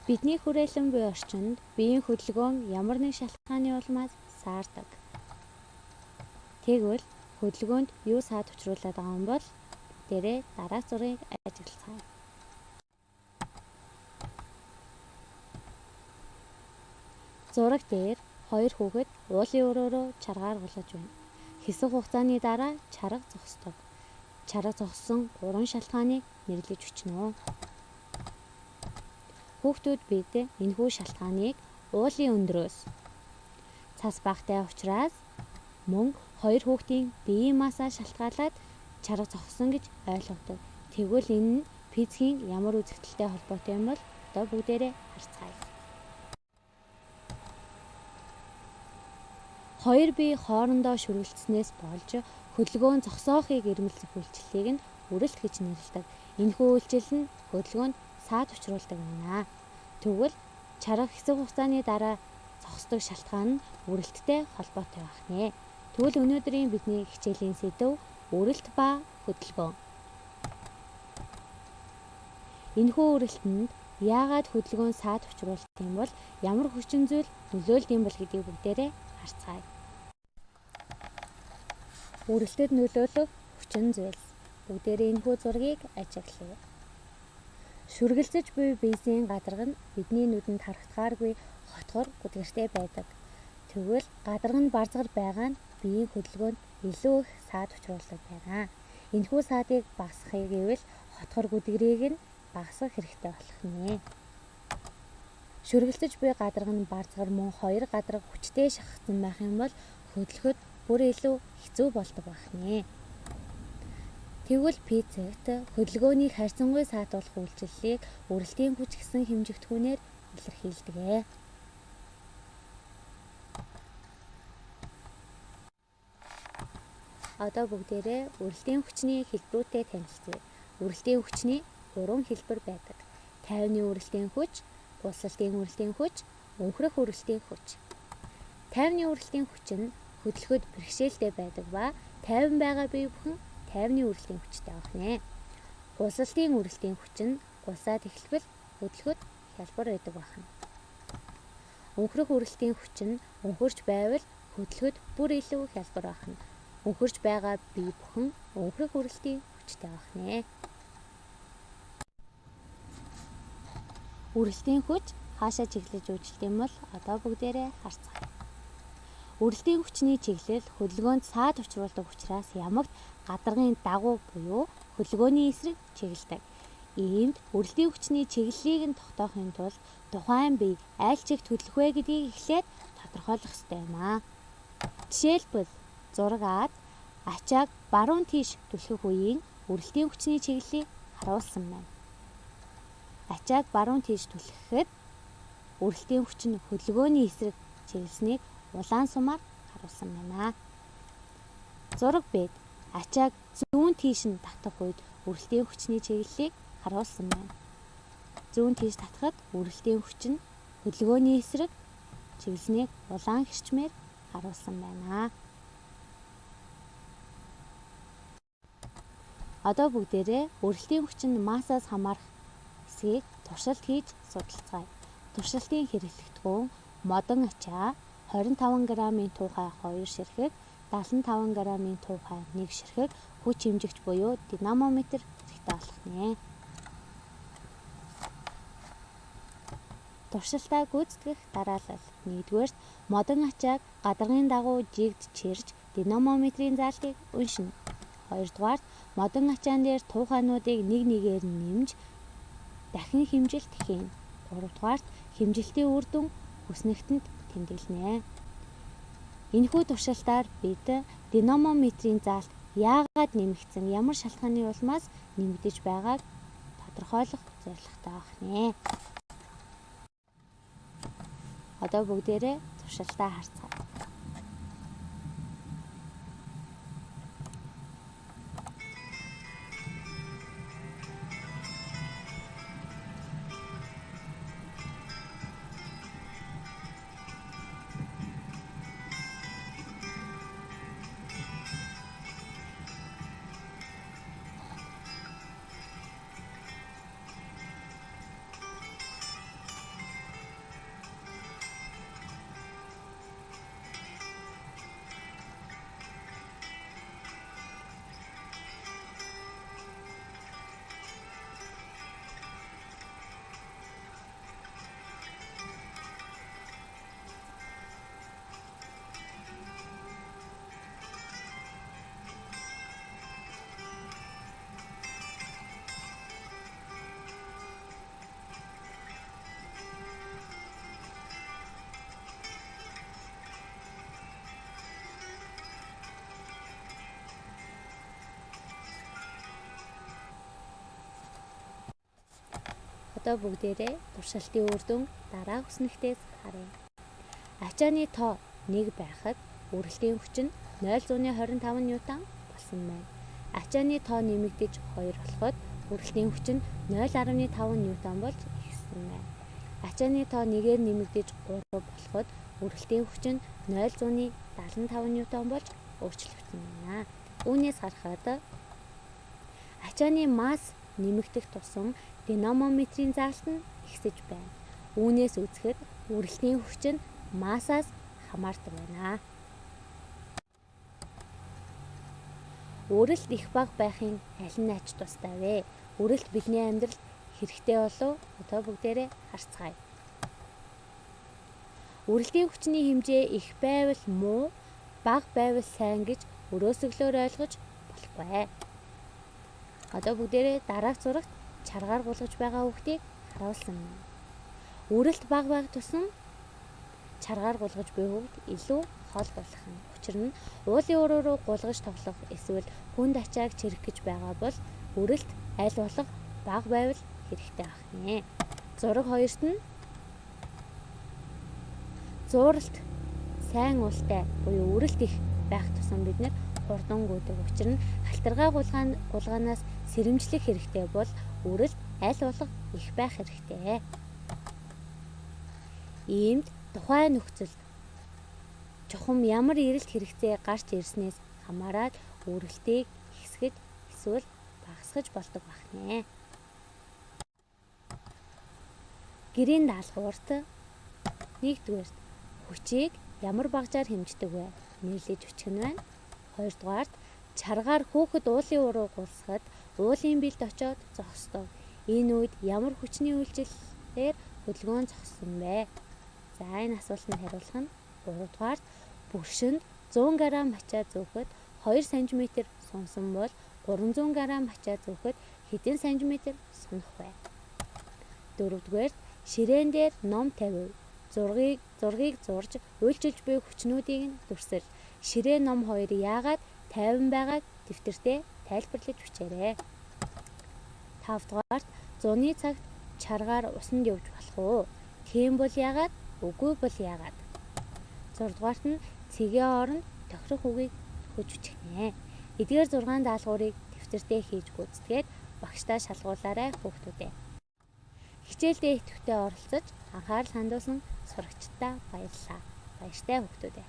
Бидний хүрээлэн буй орчинд биеийн хөдөлгөөн ямар нэг шалтгааны улмаас саардаг. Тэгвэл хөдөлгөөнд юу саад учруулад байгаа юм бол дээрээ дараах зургийг ажиглацгаая. Зураг дээр хоёр хүүхэд уулын өрөөрөө чаргаар гулгаж байна. Хэсэг хугацааны дараа чарга зогсдог. Чарга зогссон 3 шалтгааныг нэрлэж өчнө. Хүүхдүүд бид энэхүү шалтгааныг уулын өндрөөс, цас багтай учраас мөн хоёр хүүхдийн биеийн массаа шалтгаалаад чарга зогссон гэж ойлгодог. Тэгвэл энэ нь физикийн ямар үзэгдэлтэй холбоотой юм бол одоо бүгдээрээ харцгаая. Хоёр бие хоорондоо шүргэлцснээс болж хөдөлгөөн зогсоохыг ирмэлзэх үйлчлэлийг нь үрэлт гэж нэрлэдэг. Энэхүү үйлчлэл нь хөдөлгөөнд саад учруулдаг байна. Тэгвэл чарга хэсэг хугацааны дараа зогсдог шалтгаан нь үрэлттэй холбоотой байх нэ. Тэгвэл өнөөдрийн бидний хичээлийн сэдэв үрэлт ба хөдөлгөөн. Энэхүү үрэлтэнд яагаад хөдөлгөөн саад учруулдаг юм бол ямар хүчин зүйл нөлөөлд юм бол гэдгийг бүгдээрээ харцгаая. Үрэлтэд нөлөөлөх хүчин зүйлс. Бүгдээрээ энэхүү зургийг ажиглая. Шүргэлзэж буй бензин гадарга нь бидний нүдэнд харагдахааргүй хотгор гүдгэртэй байдаг. Тэгвэл гадарга нь барзгар байгаа нь биеийн хөдөлгөөнд илүү их саад учруулдаг байна. Энэхүү саадыг багасгахыг гэвэл хотгор гүдгэрийг нь багасгах хэрэгтэй болох нэ. Шүргэлзэж буй гадарга нь барзгар мөн хоёр гадарга хүчтэй шахагдсан байх юм бол хөдлөхөд бүр илүү хэцүү болдог байх нэ. Тэгвэл физикт хөдөлгөөнийг харьцангуй саатуулах үйлчлэлийг үрэлтийн хүч гэсэн хэмжигдэхүүнээр илэрхийлдэг. Одоо бүгдээрээ үрэлтийн хүчний хэлбэрүүдэд танилцъя. Үрэлтийн хүчний 3 хэлбэр байдаг. Тайвны үрэлтийн хүч, улсалтын үрэлтийн хүч, өнхрөх үрэлтийн хүч. Тайвны үрэлтийн хүч нь хөдлөхөд бэрхшээлтэй байдаг ба тайван байгаа бие бүхэн тайвны үрэлтийн хүчтэй байх нэ. Улсалтын үрэлтийн хүч нь улсаад эхлэвэл хөдлөхөд хялбар байдаг байна. Өнхрөх үрэлтийн хүч нь өнхөрч байвал хөдлөхөд бүр илүү хялбар байна. Өнхөрч байгаа бие бүхэн өнхрөх үрэлтийн хүчтэй байх нэ. Үрэлтийн хүч хаашаа чиглэж үйлчлэх юм бол одоо бүгдээрээ харцгаая. Үрэлтийн хүчний чиглэл хөдөлгөөнд саад учруулдаг учраас ямагт гадаргын дагуу буюу хөдөлгөөний эсрэг чиглэдэг. Иймд үрэлтийн хүчний чиглэлийг нь тогтоохын тулд тухайн бие аль чигт хөдлөх вэ гэдгийг эхлээд тодорхойлох ёстой юм аа. Жишээлбэл зургаад ачааг баруун тийш түлхэх үеийн үрэлтийн хүчний чиглэлийг харуулсан байна. Ачааг баруун тийш түлхэхэд үрэлтийн хүч нь хөдөлгөөний эсрэг чиглэснийг улаан сумаар харуулсан байна. Зураг бид ачааг зүүн тийш нь татах үед үрэлтийн хүчний чиглэлийг харуулсан байна. Зүүн тийш татахад үрэлтийн хүч нь хөдөлгөөний эсрэг чиглэснийг улаан хэрчмээр харуулсан байна. Одоо бүгдээрээ үрэлтийн хүчин массаас хамаарах хэсгийг туршилт хийж судалцгаая. Туршилтын хэрэглэгдэхүүн модон ачаа 25 г-ийн туухай 2 ширхэг, 75 г-ийн туухай 1 ширхэг хүч хэмжигч буюу динамометр хэрэгтэй болох нэ. Туршилтаа гүйцэтгэх дараалал. 1-р модон ачааг гадаргын дагуу жигд чирж динамометрийн заалтыг уншина. 2-р модон ачаан дээр туухайнуудыг нэг нэгээр нэмж дахин хэмжилт хийн. 3-р хэмжилтийн үр дүн хүснэгтэнд тэмдэглэнэ. Энэхүү туршилтаар бид динамометрийн заалт яагаад нэмэгдсэн, ямар шалтгааны улмаас нэмэгдэж байгааг тодорхойлох зорилготой байх нэ. Одоо бүгдээрээ туршилтаа харцгаая. Одоо бүгдээрээ туршилтын үр дүн дараа хүснэгтээс харъя. Ачааны тоо 1 байхад үргэлтийн хүч нь 0.25 ньютон болсон байна. Ачааны тоо нэмэгдэж 2 болоход үргэлтийн хүч нь 0.5 ньютон болж ихссэн байна. Ачааны тоо 1-ээр нэмэгдэж 3 болоход үргэлтийн хүч нь 0.75 ньютон болж өөрчлөгдсөн байна. Үүнээс харахад ачааны масс нэмэгдэх тусам динамометрийн заалт нь ихсэж байна. Үүнээс үзэхэд үргэлтийн хүч нь массаас хамаардаг байна. Үргэлт их бага байхын аль нь ач тустай вэ? Үргэлт бидний амьдралд хэрэгтэй болов? Одоо бүгдээрээ харцгаая. Үргэлтийн хүчний хэмжээ их байвал муу, бага байвал сайн гэж өрөөсөглөөр ойлгож болохгүй. Одоо бүгдээрээ дараах зурагт чаргаар гулгаж байгаа хүүхдийг харуулсан байна. Үргэлт бага байх тусам чаргаар гулгаж буй хүүхд илүү хол болох нь. Учир нь уулын өрөө рүү гулгаж тоглох эсвэл хүнд ачааг чирэх гэж байгаа бол үргэлт аль болох бага байвал хэрэгтэй байх нэ. Зураг 2-т нь зууралт сайн уултай буюу үргэлт их байх тусам бид нэр хурдан гүйдэг. Учир нь халтаргаа гулгаанаас сэрэмжлэх хэрэгтэй бол үргэлт аль болох их байх хэрэгтэй. Иймд тухайн нөхцөлд чухам ямар эрэлт хэрэгцээ гарч ирснээс хамаарат үргэлтийг ихсгэж эсвэл багасгаж болдог байна. Гэрийн даалгаварт 1-р хүчийг ямар багажаар хэмждэг вэ? Нэрлэж өчгөн байна. 2-р чаргаар хүүхэд уулын уруу гулсахад уулын бэлд очоод зогсдог. Энэ үед ямар хүчний үйлчлэлээр хөдөлгөөн зогссон бэ? За энэ асуултанд хариулах нь 3-р бүршинд 100 г ачаа зөөхөд 2 см сунсан бол 300 г ачаа зөөхөд хэдэн сантиметр сунах вэ? 4-р ширээн дээр ном тавив. Зургийг зурж үйлчилж буй хүчнүүдийг нь дүрсэл. Ширээ ном 2 яагаад 50 байгааг дэвтэртээ тайлбарлаж бичээрэй. 5-р зуны цагт чаргаар усанд явж болох уу? Тийм бол яагаад? Үгүй бол яагаад? 6-р нь цэгийн оронд тохирох үгийг өгч бичихнэ. Эдгээр 6 даалгаврыг дэвтэртээ хийж гүйцэтгээд багштай шалгуулаарай хүүхдүүдээ. Хичээлдээ идэвхтэй оролцож анхаарал хандуулсан сурагчдаа баярлалаа. Баяртай хүүхдүүдээ.